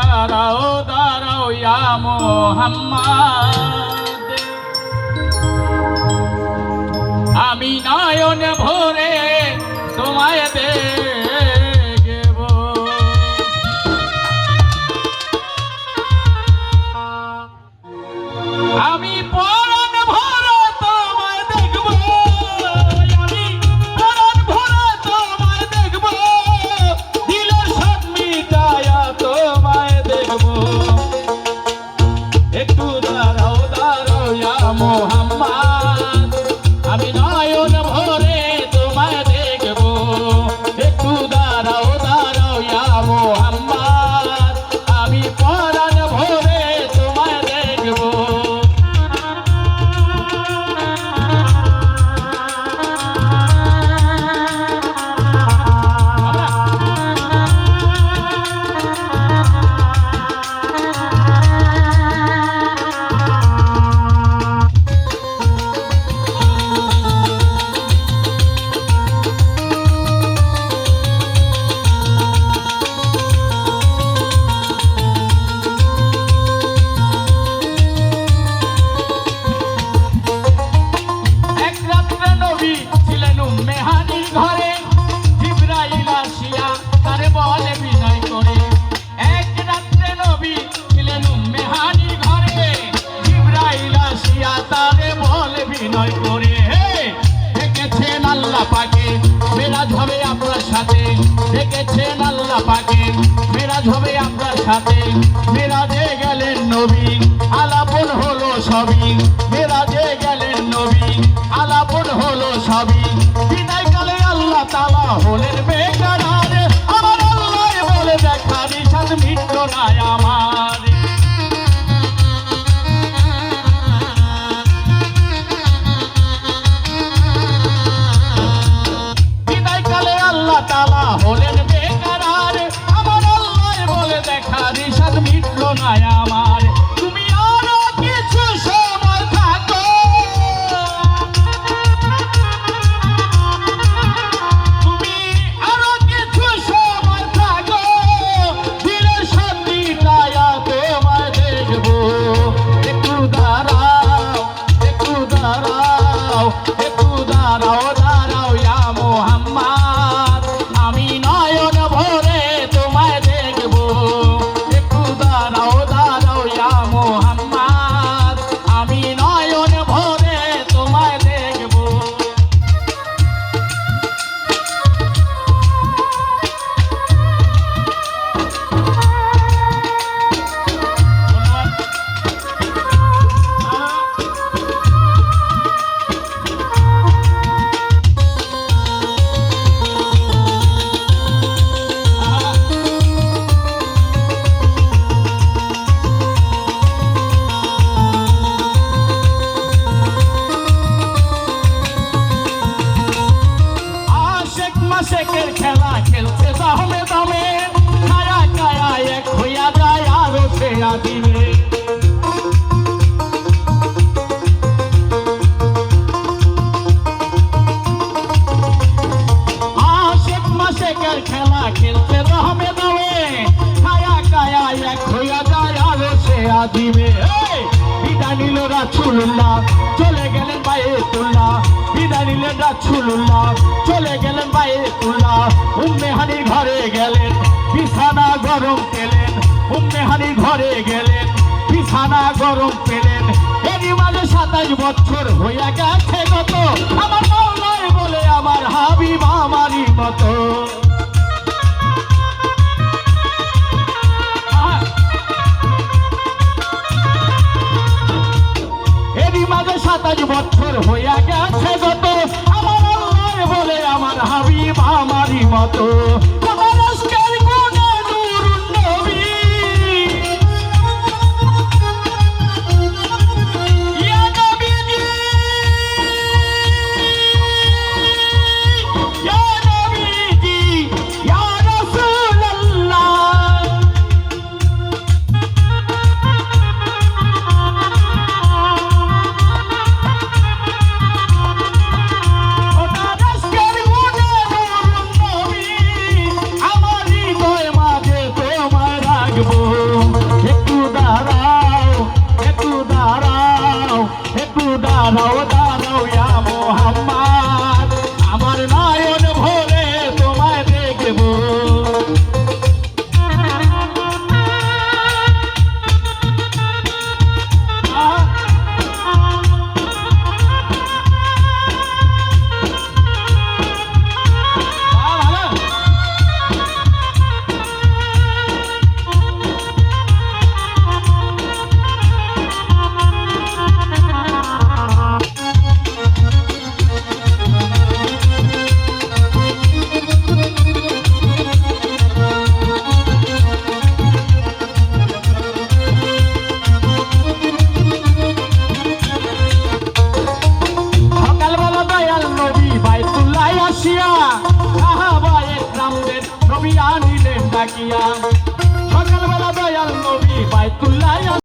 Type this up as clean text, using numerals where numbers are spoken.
দাঁড়াও দাঁড়াও ইয়া মুহাম্মদ, আমি নয়ন ভরে তোমায় দেখব। আমি পরাণ ভরে তোমায় দেখব, আমি পরাণ ভরে তোমায় দেখব, দিলের সব মিটায়া তোমায় দেখব। একটু দাঁড়াও দাঁড়াও ইয়া মুহাম্মদ, আমি নয়ন ভরে তোমায় দেখব। একটু দাঁড়াও দাঁড়াও ইয়া মুহাম্মদ, আমি পরাণ ভরে তোমায় দেখব। মেরাজ হবে আপনার সাথে, দেখেছেন আল্লাহ পাকে মেরাজ হবে আপনার সাথে। মেরাজে গেলেন নবী, আলাপন হলো সবই, মেরাজে গেলেন নবী, আলাপন হলো সবই। বিদায় কালে আল্লাহ তাআলা হলেন বেকরার, আমার আল্লাহ বলে দেখা নিশান মিটল না আমার। তালা হলেন বেকারার, আমার আল্লাহ বলে দেখা নিশান মিটল না আমার। তুমি আরো কিছু সময় থাকো, তুমি আরো কিছু সময় থাকো, দিলের সন্ধিটায়া তোমায় দেখব। একটু দাঁড়াও একটু দাঁড়াও একটু দাঁড়াও দাঁড়াও ইয়া মুহাম্মদ, আমি নয়ন ভরে তোমায় দেখব। একটু দাঁড়াও দাঁড়াও ইয়া মুহাম্মদ, আমি নয়ন ভরে তোমায় দেখব। আশেকের খেলা খেলছে দামে দামে, কায়া কায়া এক হইয়া যায় আরো সে আদিমে। আশেক মাসেকের খেলা খেলছে দামে দামে, কায়া কায়া এক হইয়া যায় আরো সে আদিমে। বিদায় নিল রাসূলুল্লাহ, চলে গেলেন বাইতুল্লাহ, বিদায় নিলেন রাসূলুল্লাহ, চলে গেলেন বাইতুল্লাহ। উম্মে হানি ঘরে গেলেন, বিছানা গরম পেলেন, উম্মে হানি ঘরে গেলেন, বিছানা গরম পেলেন। এরই মাঝে 27 বছর হইয়া গেছে গত, আমার মাওলায় বলে আমার হাবিব আমারই মতো। এরই মাঝে 27 বছর হইয়া গেছে গত, আমার আল্লাহ বলে আমার হাবিব আমারই মতো। তোমার আজকের গুণে নূরুন নবী, ইয়া নবীজি ইয়া নবীজি ইয়া রাসূলুল্লাহ। তুলাইয়া